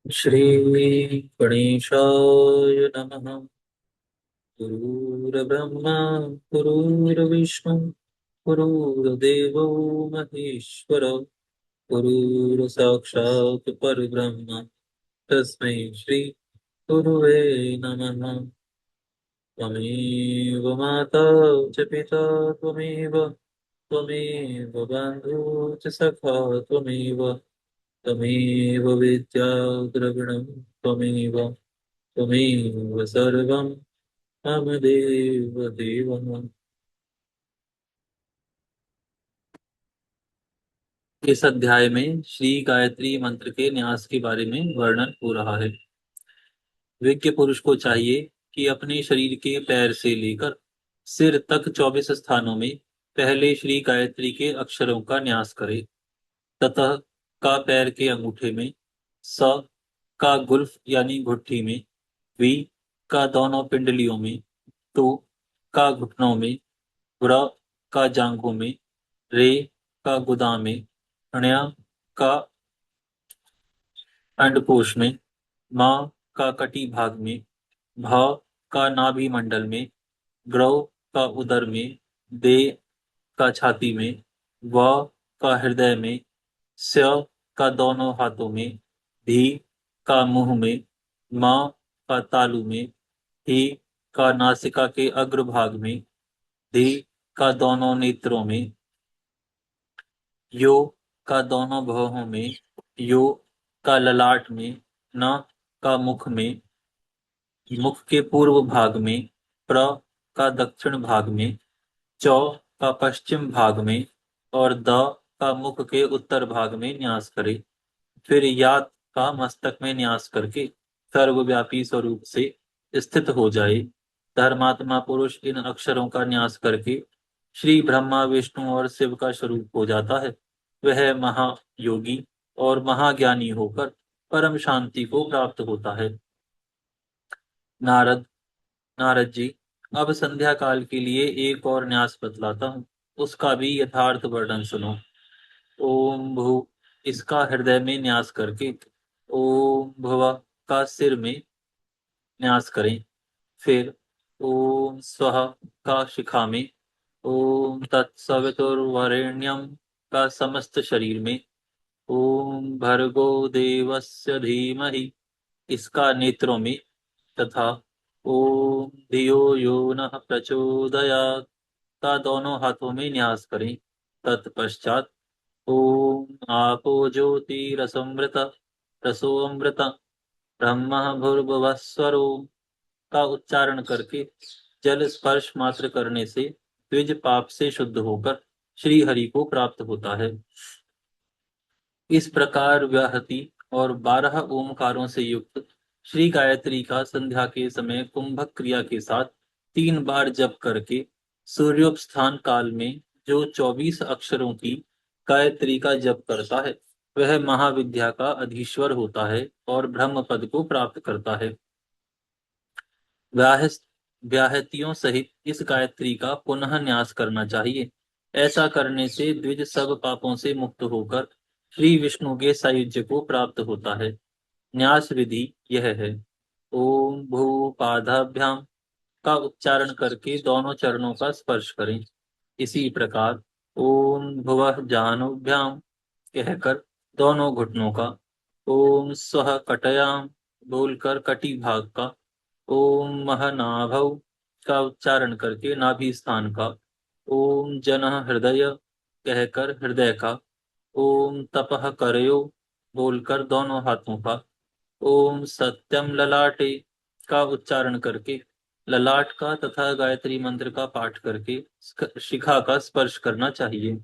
श्री गणेशाय नमः। गुरुर्ब्रह्मा गुरुर्विष्णु गुरुर्देवो महेश्वर गुरुर्साक्षात् परब्रह्म तस्मै श्री गुरुवे नमः। त्वमेव माता च पिता त्वमेव त्वमेव बन्धु च सखा त्वमेव त्वमेव विद्या द्रविणं त्वमेव त्वमेव सर्वं मम देव देवः। इस अध्याय में श्री गायत्री मंत्र के न्यास के बारे में वर्णन हो रहा है। विज्ञ पुरुष को चाहिए कि अपने शरीर के पैर से लेकर सिर तक 24 स्थानों में पहले श्री गायत्री के अक्षरों का न्यास करे। ततः का पैर के अंगूठे में, स का गुल्फ यानी घुट्टी में, वी का दोनों पिंडलियों में, तो का घुटनों में, व्र का जांघों में, रे का गुदा में, ण्य का अंडकोश में, माँ का कटी भाग में, भ का नाभि मंडल में, ग्रव का उदर में, दे का छाती में, व का हृदय में, स्य का दोनों हाथों में, धी का मुंह में, मा का तालू में, ही का नासिका के अग्रभाग में, धी का दोनों नेत्रों में, यो का दोनों भौहों में, यो का ललाट में, न का मुख में, मुख के पूर्व भाग में, प्र का दक्षिण भाग में, चौ का पश्चिम भाग में और द का मुख के उत्तर भाग में न्यास करे। फिर यात का मस्तक में न्यास करके सर्वव्यापी स्वरूप से स्थित हो जाए। धर्मात्मा पुरुष इन अक्षरों का न्यास करके श्री ब्रह्मा विष्णु और शिव का स्वरूप हो जाता है। वह महायोगी और महाज्ञानी होकर परम शांति को प्राप्त होता है। नारद नारद जी, अब संध्या काल के लिए एक और न्यास बतलाता हूँ, उसका भी यथार्थ वर्णन सुनो। ओम भू इसका हृदय में न्यास करके ओम भुव का सिर में न्यास करें। फिर ओम स्वः का शिखा में, ओम तत्सवितुर्वरेण्यम का समस्त शरीर में, ओम भर्गो देवस्य धीमहि इसका नेत्रों में, तथा ओम धियो यो नः प्रचोदयात् का दोनों हाथों में न्यास करें। तत्पश्चात ओम आपो ज्योतिरसमृत रसोऽमृत ब्रह्म भूर्भुवस्वरो का उच्चारण करके जल स्पर्श मात्र करने से द्विज पाप से शुद्ध होकर श्री हरि को प्राप्त होता है। इस प्रकार व्याहति और 12 ओमकारों से युक्त श्री गायत्री का संध्या के समय कुंभक क्रिया के साथ 3 बार जप करके सूर्योपस्थान काल में जो 24 अक्षरों की गायत्री का जप करता है, वह महाविद्या का अधीश्वर होता है और ब्रह्म पद को प्राप्त करता है। व्याह व्याहतियों सहित इस गायत्री का पुनः न्यास करना चाहिए। ऐसा करने से द्विज सब पापों से मुक्त होकर श्री विष्णु के सायुज्य को प्राप्त होता है। न्यास विधि यह है। ओम भू पादाभ्याम का उच्चारण करके दोनों चरणों का स्पर्श करें। इसी प्रकार ओम भुवः जानुभ्याम कहकर दोनों घुटनों का, ओम स्वः कटयाम बोलकर कटी भाग का, ओम महनाभौ का उच्चारण करके नाभि स्थान का, ओम जनः हृदय कहकर हृदय का, ओम तपः करयो बोलकर दोनों हाथों का, ओम सत्यम ललाटे का उच्चारण करके ललाट का तथा गायत्री मंत्र का पाठ करके शिखा का स्पर्श करना चाहिए।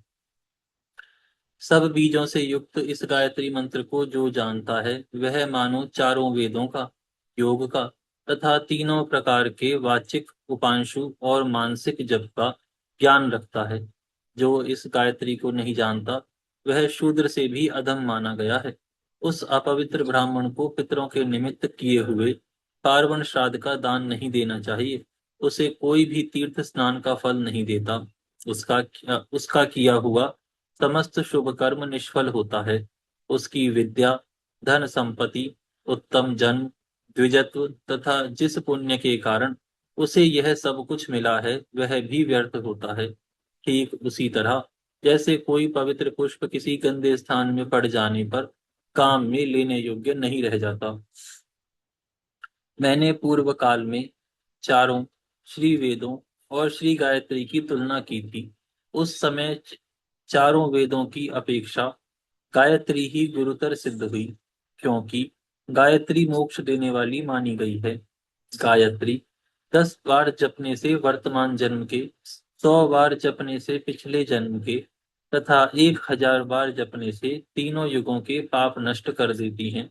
सब बीजों से युक्त इस गायत्री मंत्र को जो जानता है, वह मानो चारों वेदों का, योग का तथा तीनों प्रकार के वाचिक, उपांशु और मानसिक जप का ज्ञान रखता है। जो इस गायत्री को नहीं जानता, वह शूद्र से भी अधम माना गया है। उस अपवित्र ब्राह्मण को पितरों के निमित्त किए हुए पार्वन श्राद्ध का दान नहीं देना चाहिए। उसे कोई भी तीर्थ स्नान का फल नहीं देता। उसका किया हुआ समस्त शुभ कर्म निष्फल होता है। उसकी विद्या, धन संपत्ति उत्तम जन्म, द्विजत्व तथा जिस पुण्य के कारण उसे यह सब कुछ मिला है वह भी व्यर्थ होता है। ठीक उसी तरह जैसे कोई पवित्र पुष्प किसी गंदे स्थान में पड़ जाने पर काम में लेने योग्य नहीं रह जाता। मैंने पूर्व काल में चारों श्री वेदों और श्री गायत्री की तुलना की थी। उस समय चारों वेदों की अपेक्षा गायत्री ही गुरुतर सिद्ध हुई, क्योंकि गायत्री मोक्ष देने वाली मानी गई है। गायत्री 10 बार जपने से वर्तमान जन्म के, 100 बार जपने से पिछले जन्म के तथा 1000 बार जपने से तीनों युगों के पाप नष्ट कर देती हैं।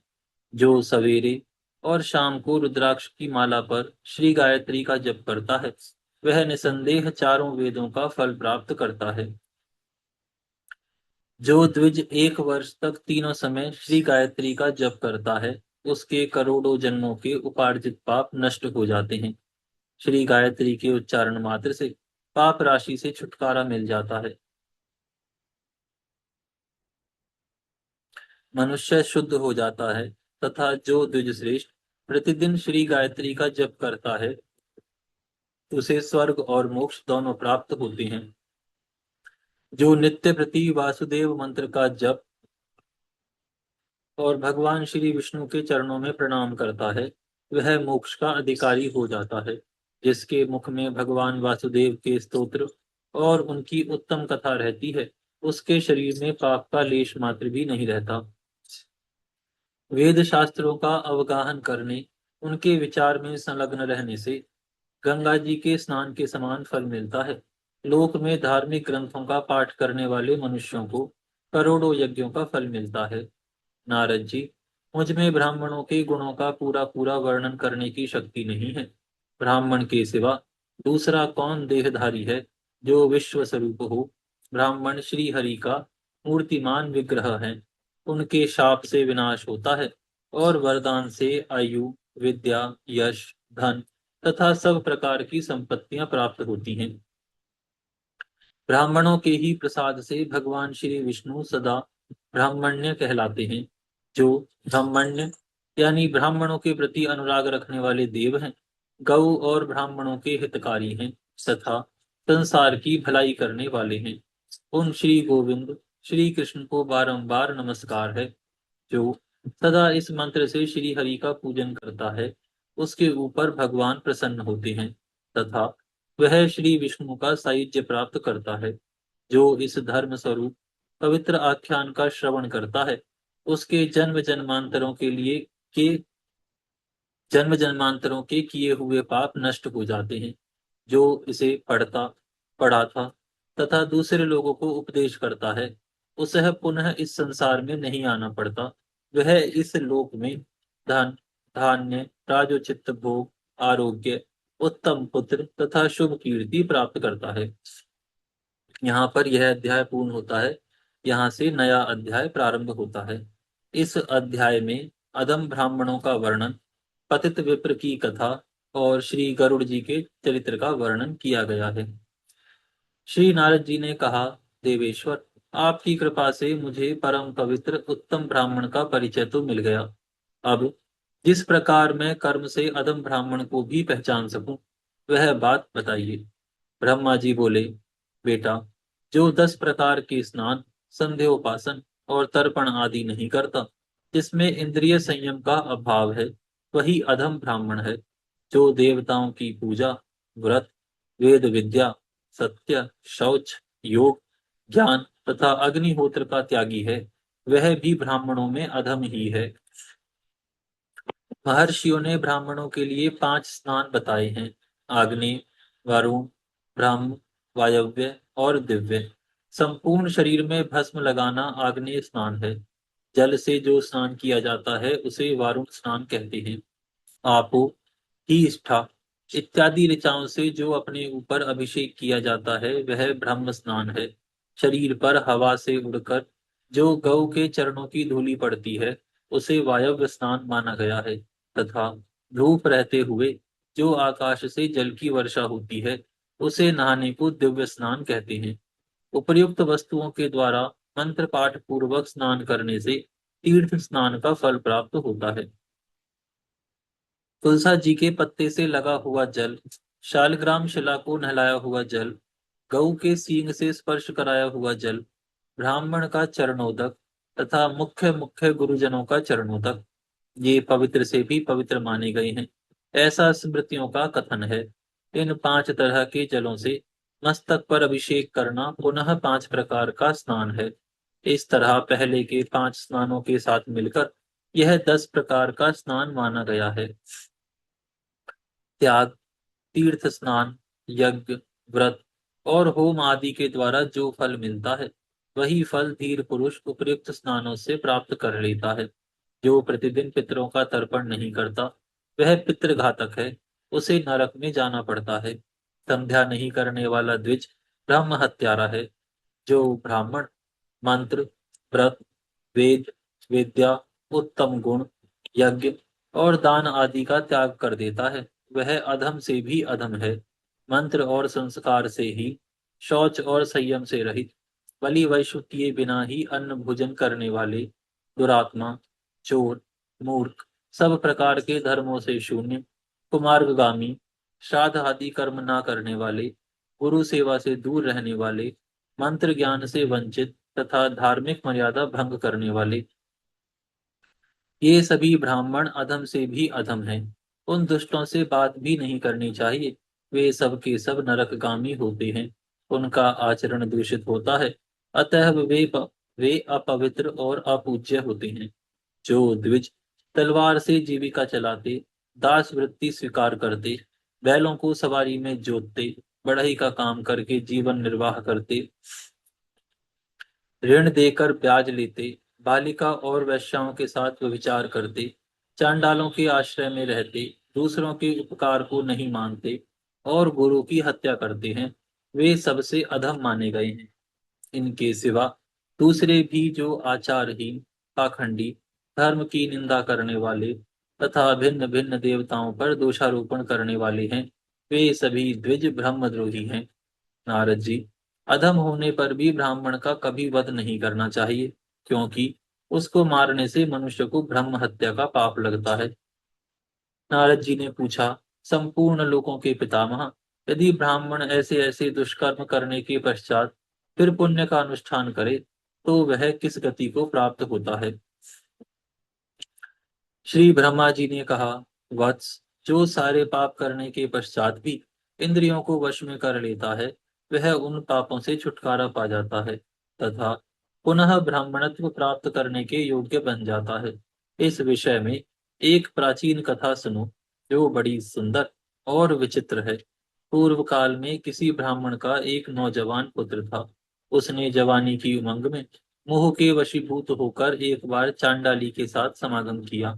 जो सवेरे और शाम को रुद्राक्ष की माला पर श्री गायत्री का जप करता है वह निसंदेह चारों वेदों का फल प्राप्त करता है। जो द्विज 1 वर्ष तक तीनों समय श्री गायत्री का जप करता है उसके करोड़ों जन्मों के उपार्जित पाप नष्ट हो जाते हैं। श्री गायत्री के उच्चारण मात्र से पाप राशि से छुटकारा मिल जाता है। मनुष्य शुद्ध हो जाता है तथा जो द्विज श्रेष्ठ प्रतिदिन श्री गायत्री का जप करता है उसे स्वर्ग और मोक्ष दोनों प्राप्त होते हैं। जो नित्य प्रति वासुदेव मंत्र का जप और भगवान श्री विष्णु के चरणों में प्रणाम करता है वह मोक्ष का अधिकारी हो जाता है। जिसके मुख में भगवान वासुदेव के स्तोत्र और उनकी उत्तम कथा रहती है उसके शरीर में पाप का लेश मात्र भी नहीं रहता। वेद शास्त्रों का अवगाहन करने, उनके विचार में संलग्न रहने से गंगा जी के स्नान के समान फल मिलता है। लोक में धार्मिक ग्रंथों का पाठ करने वाले मनुष्यों को करोड़ों यज्ञों का फल मिलता है। नारद जी, मुझ में ब्राह्मणों के गुणों का पूरा पूरा वर्णन करने की शक्ति नहीं है। ब्राह्मण के सिवा दूसरा कौन देहधारी है जो विश्व स्वरूप हो। ब्राह्मण श्री हरि का मूर्तिमान विग्रह है। उनके शाप से विनाश होता है और वरदान से आयु, विद्या, यश, धन तथा सब प्रकार की संपत्तियां प्राप्त होती हैं। ब्राह्मणों के ही प्रसाद से भगवान श्री विष्णु सदा ब्राह्मण्य कहलाते हैं। जो ब्राह्मण्य यानी ब्राह्मणों के प्रति अनुराग रखने वाले देव हैं, गौ और ब्राह्मणों के हितकारी हैं तथा संसार की भलाई करने वाले हैं, उन श्री गोविंद श्री कृष्ण को बारंबार नमस्कार है। जो सदा इस मंत्र से श्री हरि का पूजन करता है उसके ऊपर भगवान प्रसन्न होते हैं तथा वह श्री विष्णु का सायुज्य प्राप्त करता है। जो इस धर्म स्वरूप पवित्र आख्यान का श्रवण करता है उसके जन्म जन्मांतरों के किए हुए पाप नष्ट हो जाते हैं। जो इसे पढ़ाता तथा दूसरे लोगों को उपदेश करता है उसे पुनः इस संसार में नहीं आना पड़ता। वह इस लोक में धन, धान्य, राजोचित भोग, आरोग्य, उत्तम पुत्र तथा शुभ कीर्ति प्राप्त करता है। यहाँ पर यह अध्याय पूर्ण होता है। यहाँ से नया अध्याय प्रारंभ होता है। इस अध्याय में अधम ब्राह्मणों का वर्णन, पतित विप्र की कथा और श्री गरुड़ जी के चरित्र का वर्णन किया गया है। श्री नारद जी ने कहा, देवेश्वर, आपकी कृपा से मुझे परम पवित्र उत्तम ब्राह्मण का परिचय तो मिल गया। अब जिस प्रकार मैं कर्म से अधम ब्राह्मण को भी पहचान सकूं वह बात बताइए। ब्रह्मा जी बोले, बेटा, जो 10 प्रकार के स्नान, संध्योपासन और तर्पण आदि नहीं करता, जिसमें इंद्रिय संयम का अभाव है, वही अधम ब्राह्मण है। जो देवताओं की पूजा, व्रत, वेद विद्या, सत्य, शौच, योग, ज्ञान तथा अग्निहोत्र का त्यागी है वह भी ब्राह्मणों में अधम ही है। महर्षियों ने ब्राह्मणों के लिए 5 स्नान बताए हैं: आग्नेय, वरुण, ब्रह्म, वायव्य और दिव्य। संपूर्ण शरीर में भस्म लगाना आग्नेय स्नान है। जल से जो स्नान किया जाता है उसे वारुण स्नान कहते हैं। आपो, निष्ठा इत्यादि ऋचाओं से जो अपने ऊपर अभिषेक किया जाता है वह ब्रह्म स्नान है। शरीर पर हवा से उड़कर जो गौ के चरणों की धूलि पड़ती है उसे वायव्य स्नान माना गया है तथा धूप रहते हुए जो आकाश से जल की वर्षा होती है उसे नहाने को दिव्य स्नान कहते हैं। उपर्युक्त वस्तुओं के द्वारा मंत्र पाठ पूर्वक स्नान करने से तीर्थ स्नान का फल प्राप्त होता है। तुलसा जी के पत्ते से लगा हुआ जल, शालग्राम शिला को नहलाया हुआ जल, गऊ के सींग से स्पर्श कराया हुआ जल, ब्राह्मण का चरणोदक तथा मुख्य मुख्य गुरुजनों का चरणोदक, ये पवित्र से भी पवित्र माने गए हैं, ऐसा स्मृतियों का कथन है। इन 5 तरह के जलों से मस्तक पर अभिषेक करना पुनः 5 प्रकार का स्नान है। इस तरह पहले के 5 स्नानों के साथ मिलकर यह 10 प्रकार का स्नान माना गया है। त्याग, तीर्थ स्नान, यज्ञ, व्रत और होम आदि के द्वारा जो फल मिलता है, वही फल धीर पुरुष उपयुक्त स्नानों से प्राप्त कर लेता है। जो प्रतिदिन पितरों का तर्पण नहीं करता, वह पितृघातक है, उसे नरक में जाना पड़ता है। संध्या नहीं करने वाला द्विज ब्रह्म हत्यारा है। जो ब्राह्मण मंत्र, व्रत, वेद, विद्या, उत्तम गुण, यज्ञ और दान आदि का त्याग कर देता है, वह अधम से भी अधम है। मंत्र और संस्कार से ही, शौच और संयम से रहित, बलि वैश्व किए बिना ही अन्न भोजन करने वाले, दुरात्मा, चोर, मूर्ख, सब प्रकार के धर्मों से शून्य, कुमार्गगामी, श्राद्ध आदि कर्म ना करने वाले, गुरु सेवा से दूर रहने वाले, मंत्र ज्ञान से वंचित तथा धार्मिक मर्यादा भंग करने वाले, ये सभी ब्राह्मण अधम से भी अधम हैं। उन दुष्टों से बात भी नहीं करनी चाहिए, वे सब के सब नरकगामी होते हैं। उनका आचरण दूषित होता है, अतः वे अपवित्र और अपूज्य होते हैं। जो द्विज तलवार से जीविका चलाते, दास वृत्ति स्वीकार करते, बैलों को सवारी में जोतते, बढ़ई का काम करके जीवन निर्वाह करते, ऋण देकर ब्याज लेते, बालिका और वेश्याओं के साथ व्यभिचार करते, चांडालों के आश्रय में रहते, दूसरों के उपकार को नहीं मानते और गुरु की हत्या करते हैं, वे सबसे अधम माने गए हैं। इनके सिवा दूसरे भी जो आचारहीन, पाखंडी, धर्म की निंदा करने वाले तथा भिन्न भिन्न देवताओं पर दोषारोपण करने वाले हैं, वे सभी द्विज ब्रह्मद्रोही हैं। नारद जी, अधम होने पर भी ब्राह्मण का कभी वध नहीं करना चाहिए, क्योंकि उसको मारने से मनुष्य को ब्रह्म हत्या का पाप लगता है। नारद जी ने पूछा, संपूर्ण लोकों के पितामह, यदि ब्राह्मण ऐसे ऐसे दुष्कर्म करने के पश्चात फिर पुण्य का अनुष्ठान करे, तो वह किस गति को प्राप्त होता है? श्री ब्रह्मा जी ने कहा, वत्स, जो सारे पाप करने के पश्चात भी इंद्रियों को वश में कर लेता है, वह उन पापों से छुटकारा पा जाता है तथा पुनः ब्राह्मणत्व प्राप्त करने के योग्य बन जाता है। इस विषय में एक प्राचीन कथा सुनो, जो बड़ी सुंदर और विचित्र है। पूर्व काल में किसी ब्राह्मण का एक नौजवान पुत्र था। उसने जवानी की उमंग में मोह के वशीभूत होकर एक बार चांडाली के साथ समागम किया।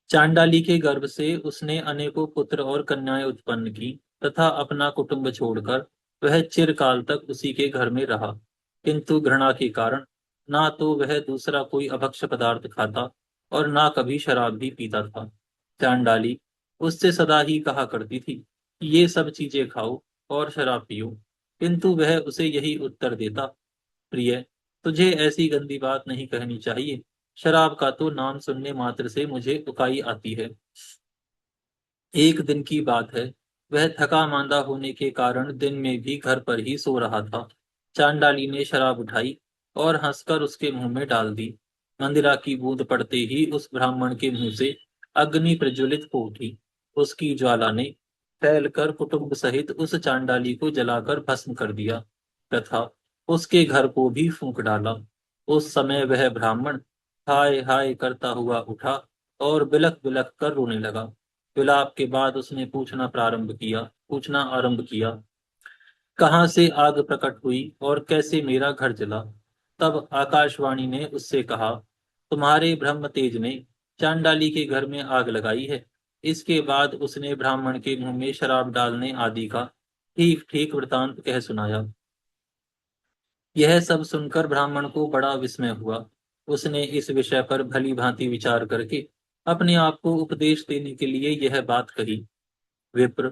चांडाली के गर्भ से उसने अनेकों पुत्र और कन्याएं उत्पन्न की तथा अपना कुटुंब छोड़कर वह चिरकाल तक उसी के घर में रहा। किंतु घृणा के कारण ना तो वह दूसरा कोई अभक्ष्य पदार्थ खाता और ना कभी शराब भी पीता था। चांडाली उससे सदा ही कहा करती थी कि ये सब चीजें खाओ और शराब पियो, किंतु वह उसे यही उत्तर देता, प्रिय, तुझे ऐसी गंदी बात नहीं कहनी चाहिए। शराब का तो नाम सुनने मात्र से मुझे उकाई आती है। एक दिन की बात है, वह थका मांदा होने के कारण दिन में भी घर पर ही सो रहा था। चांडाली ने शराब उठाई और हंसकर उसके मुंह में डाल दी। मंदिरा की बूंद पड़ते ही उस ब्राह्मण के मुंह से अग्नि प्रज्वलित हो उठी। उसकी ज्वाला ने फैलकर कुटुंब सहित उस चांडाली को जलाकर भस्म कर दिया तथा उसके घर को भी फूंक डाला। उस समय वह ब्राह्मण हाय हाय करता हुआ उठा और बिलख बिलख कर रोने लगा। विलाप के बाद उसने पूछना आरंभ किया, कहाँ से आग प्रकट हुई और कैसे मेरा घर जला? तब आकाशवाणी ने उससे कहा, तुम्हारे ब्रह्म तेज ने चांडाली के घर में आग लगाई है। इसके बाद उसने ब्राह्मण के मुंह में शराब डालने आदि का ठीक ठीक वृतांत कह सुनाया। यह सब सुनकर ब्राह्मण को बड़ा विस्मय हुआ। उसने इस विषय पर भली भांति विचार करके अपने आप को उपदेश देने के लिए यह बात कही, विप्र,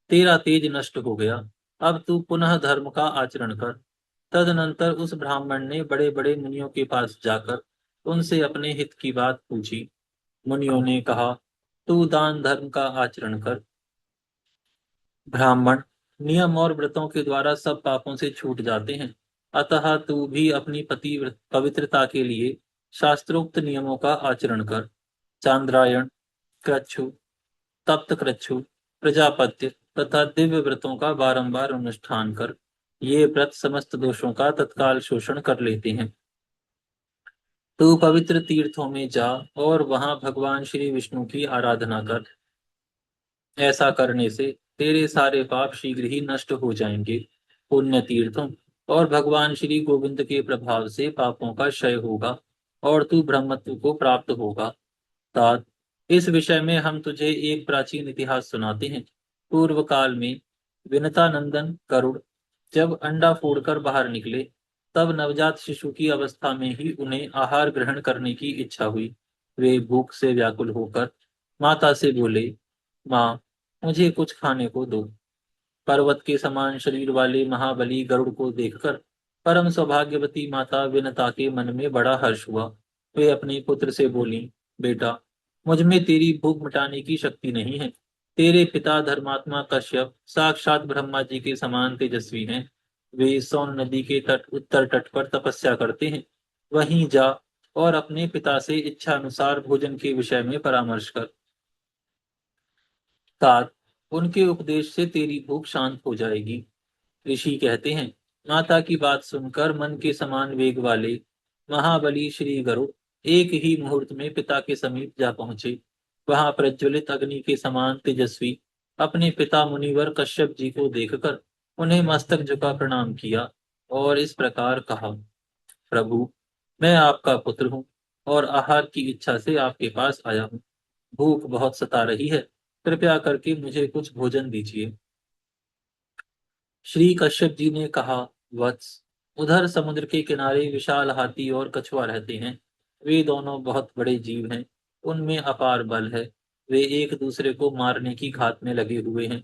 तेरा तेज नष्ट हो गया, अब तू पुनः धर्म का आचरण कर। तदनंतर उस ब्राह्मण ने बड़े बड़े मुनियों के पास जाकर उनसे अपने हित की बात पूछी। मुनियों ने कहा, तू दान धर्म का आचरण कर। ब्राह्मण, नियम और व्रतों के द्वारा सब पापों से छूट जाते हैं, अतः तू भी अपनी पवित्रता के लिए शास्त्रोक्त नियमों का आचरण कर। चांद्रायण, कृच्छु, तप्त कृच्छ्रु, प्रजापत्य तथा दिव्य व्रतों का बारंबार अनुष्ठान कर। ये व्रत समस्त दोषों का तत्काल शोषण कर लेते हैं। तू पवित्र तीर्थों में जा और वहां भगवान श्री विष्णु की आराधना कर। ऐसा करने से तेरे सारे पाप शीघ्र ही नष्ट हो जाएंगे। पुण्य तीर्थों और भगवान श्री गोविंद के प्रभाव से पापों का क्षय होगा और तू ब्रह्मत्व को प्राप्त होगा। तात, इस विषय में हम तुझे एक प्राचीन इतिहास सुनाते हैं। पूर्व काल में विनता नंदन गरुड़ जब अंडा फोड़कर बाहर निकले, तब नवजात शिशु की अवस्था में ही उन्हें आहार ग्रहण करने की इच्छा हुई। वे भूख से व्याकुल होकर माता से बोले, माँ, मुझे कुछ खाने को दो। पर्वत के समान शरीर वाले महाबली गरुड़ को देखकर परम सौभाग्यवती माता विनता के मन में बड़ा हर्ष हुआ। वे अपने पुत्र से बोली, बेटा, मुझ में तेरी भूख मिटाने की शक्ति नहीं है। तेरे पिता धर्मात्मा कश्यप साक्षात ब्रह्मा जी के समान तेजस्वी हैं। वे सोन नदी के उत्तर तट पर तपस्या करते हैं। वहीं जा और अपने पिता से इच्छा अनुसार भोजन के विषय में परामर्श कर। तात, उनके उपदेश से तेरी भूख शांत हो जाएगी। ऋषि कहते हैं, माता की बात सुनकर मन के समान वेग वाले महाबली श्री गरुड़ एक ही मुहूर्त में पिता के समीप जा पहुंचे। वहां प्रज्वलित अग्नि के समान तेजस्वी अपने पिता मुनिवर कश्यप जी को देखकर उन्हें मस्तक झुका प्रणाम किया और इस प्रकार कहा, प्रभु, मैं आपका पुत्र हूँ और आहार की इच्छा से आपके पास आया हूँ। भूख बहुत सता रही है, कृपया करके मुझे कुछ भोजन दीजिए। श्री कश्यप जी ने कहा, वत्स, उधर समुद्र के किनारे विशाल हाथी और कछुआ रहते हैं। वे दोनों बहुत बड़े जीव हैं। उनमें अपार बल है। वे एक दूसरे को मारने की घात में लगे हुए हैं।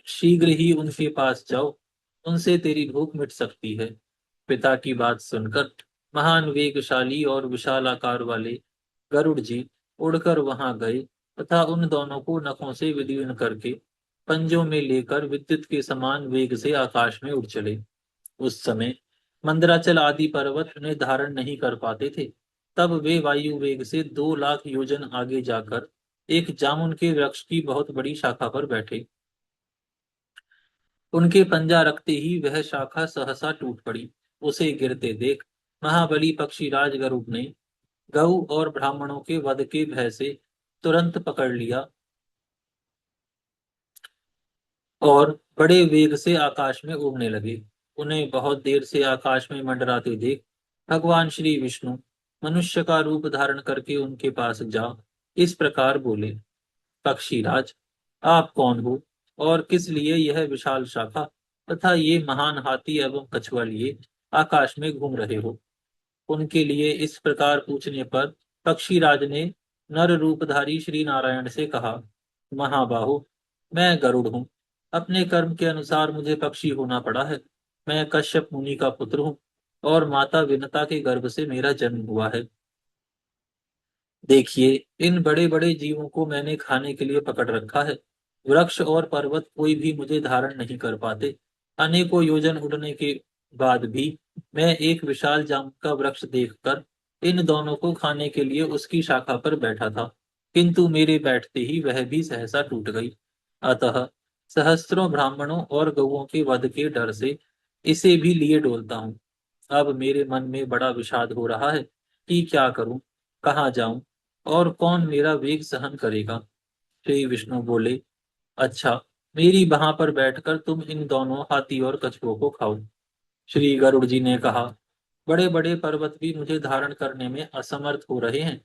शीघ्र ही उनके पास जाओ, उनसे तेरी भूख मिट सकती है। पिता की बात सुनकर महान वेगशाली और विशाल आकार वाले गरुड़ जी उड़कर वहां गए तथा उन दोनों को नखों से विदीर्ण करके पंजों में लेकर विद्युत के समान वेग से आकाश में उड़ चले। उस समय मंदराचल आदि पर्वत उन्हें धारण नहीं कर पाते थे। तब वे वायु वेग से 2 लाख योजन आगे जाकर एक जामुन के वृक्ष की बहुत बड़ी शाखा पर बैठे। उनके पंजा रखते ही वह शाखा सहसा टूट पड़ी। उसे गिरते देख महाबली पक्षी राज गरुड़ ने गऊ और ब्राह्मणों के वध के भय से तुरंत पकड़ लिया और बड़े वेग से आकाश में उड़ने लगे। उन्हें बहुत देर से आकाश में मंडराते देख भगवान श्री विष्णु मनुष्य का रूप धारण करके उनके पास जा इस प्रकार बोले, पक्षीराज, आप कौन हो और किस लिए यह विशाल शाखा तथा ये महान हाथी एवं कछुआ लिए आकाश में घूम रहे हो। उनके लिए इस प्रकार पूछने पर पक्षीराज ने नर रूपधारी श्री नारायण से कहा, महाबाहो, मैं गरुड़ हूँ। अपने कर्म के अनुसार मुझे पक्षी होना पड़ा है। मैं कश्यप मुनि का पुत्र हूँ और माता विनता के गर्भ से मेरा जन्म हुआ है। देखिए, इन बड़े बड़े जीवों को मैंने खाने के लिए पकड़ रखा है। वृक्ष और पर्वत कोई भी मुझे धारण नहीं कर पाते। अनेकों योजन उड़ने के बाद भी मैं एक विशाल जामुन का वृक्ष देखकर इन दोनों को खाने के लिए उसकी शाखा पर बैठा था, किंतु मेरे बैठते ही वह भी सहसा टूट गई। अतः सहस्त्रों ब्राह्मणों और गौओं के वध के डर से इसे भी लिए डोलता हूँ। अब मेरे मन में बड़ा विषाद हो रहा है कि क्या करूं, कहाँ जाऊं और कौन मेरा वेग सहन करेगा। श्री विष्णु बोले, अच्छा, मेरी बाह पर बैठकर तुम इन दोनों हाथी और कछुओं को खाओ। श्री गरुड़ जी ने कहा, बड़े बड़े पर्वत भी मुझे धारण करने में असमर्थ हो रहे हैं,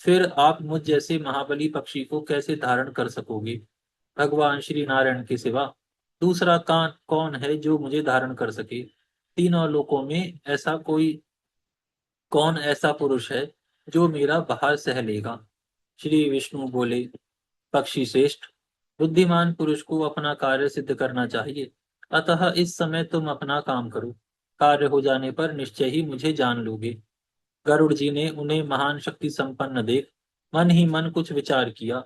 फिर आप मुझ जैसे महाबली पक्षी को कैसे धारण कर सकोगे। भगवान श्री नारायण के सिवा दूसरा कान कौन है जो मुझे धारण कर सके। तीनों लोकों में ऐसा कोई कौन ऐसा पुरुष है जो मेरा भार सह लेगा। श्री विष्णु बोले, पक्षी श्रेष्ठ, बुद्धिमान पुरुष को अपना कार्य सिद्ध करना चाहिए। अतः इस समय तुम अपना काम करो। कार्य हो जाने पर निश्चय ही मुझे जान लोगे। गरुड़ जी ने उन्हें महान शक्ति संपन्न देख मन ही मन कुछ विचार किया।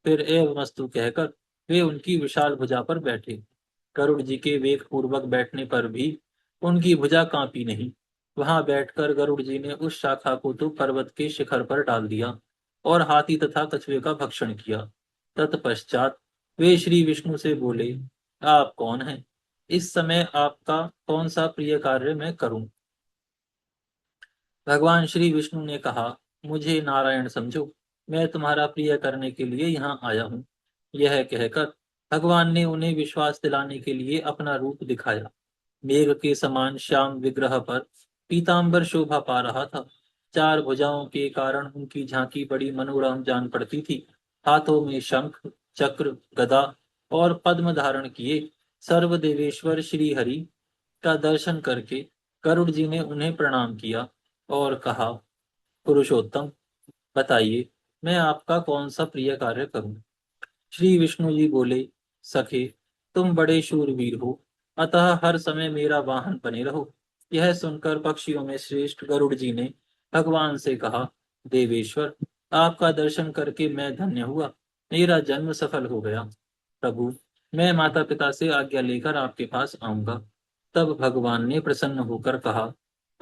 फिर एवमस्तु कहकर वे उनकी विशाल भुजा पर बैठे। गरुड़ जी के वेग पूर्वक बैठने पर भी उनकी भुजा कांपी नहीं। वहां बैठकर गरुड़ जी ने उस शाखा को तो पर्वत के शिखर पर डाल दिया और हाथी तथा कछुए का भक्षण किया। तत्पश्चात वे श्री विष्णु से बोले, आप कौन हैं? इस समय आपका कौन सा प्रिय कार्य मैं करूं? भगवान श्री विष्णु ने कहा, मुझे नारायण समझो, मैं तुम्हारा प्रिय करने के लिए यहाँ आया हूँ। यह कहकर भगवान ने उन्हें विश्वास दिलाने के लिए अपना रूप दिखाया। मेघ के समान श्याम विग्रह पर पीतांबर शोभा पा रहा था। चार भुजाओं के कारण उनकी झांकी बड़ी मनोरम जान पड़ती थी। हाथों में शंख, चक्र, गदा और पद्म धारण किए सर्वदेवेश्वर श्री हरि का दर्शन करके गरुड़ जी ने उन्हें प्रणाम किया और कहा, पुरुषोत्तम, बताइए, मैं आपका कौन सा प्रिय कार्य करूं? श्री विष्णु जी बोले, सखे, तुम बड़े शूरवीर हो, अतः हर समय मेरा वाहन बने रहो। यह सुनकर पक्षियों में श्रेष्ठ गरुड़ जी ने भगवान से कहा, देवेश्वर, आपका दर्शन करके मैं धन्य हुआ, मेरा जन्म सफल हो गया। प्रभु, मैं माता पिता से आज्ञा लेकर आपके पास आऊंगा। तब भगवान ने प्रसन्न होकर कहा,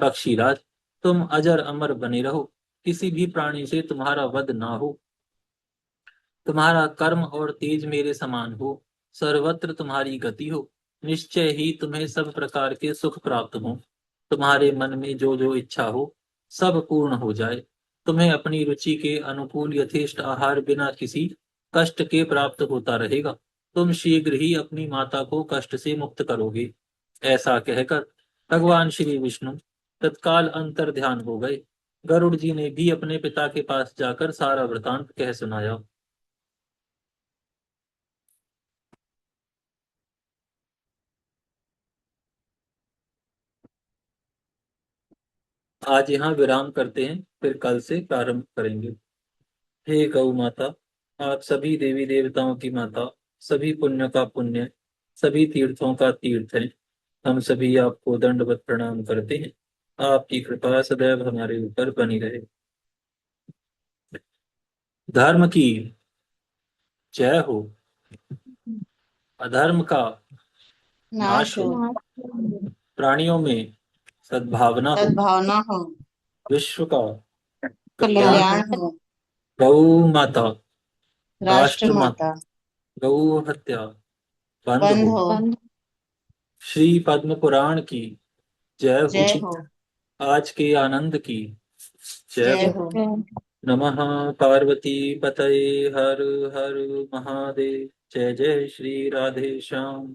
पक्षीराज, तुम अजर अमर बने रहो, किसी भी प्राणी से तुम्हारा वध ना हो। तुम्हारा कर्म और तेज मेरे समान हो, सर्वत्र तुम्हारी गति हो, निश्चय ही तुम्हें सब प्रकार के सुख प्राप्त हो। तुम्हारे मन में जो जो इच्छा हो, सब पूर्ण हो जाए। तुम्हें अपनी रुचि के अनुकूल यथेष्ट आहार बिना किसी कष्ट के प्राप्त होता रहेगा। तुम शीघ्र ही अपनी माता को कष्ट से मुक्त करोगे। ऐसा कहकर भगवान श्री विष्णु तत्काल अंतर ध्यान हो गए। गरुड़ जी ने भी अपने पिता के पास जाकर सारा वृतांत कह सुनाया। आज यहाँ विराम करते हैं, फिर कल से प्रारंभ करेंगे। हे गौ माता, आप सभी देवी देवताओं की माता, सभी पुण्य का पुण्य, सभी तीर्थों का तीर्थ है। हम सभी आपको दंडवत प्रणाम करते हैं। आपकी कृपा सदैव हमारे ऊपर बनी रहे। धर्म की जय हो, अधर्म का नाश नाश हो, हो, प्राणियों में सद्भावना हो, सद्भावना हो, विश्व का कल्याण हो। कल्याण हो। गौ माता, राष्ट्र राष्ट्र माता, माता गौ हत्या बंद बंद हो। हो। श्री पद्म पुराण की जय हो। जय हो। आज के आनंद की जय जय हो। हो। नमः पार्वती पतये हर हर महादेव। जय जय श्री राधे श्याम।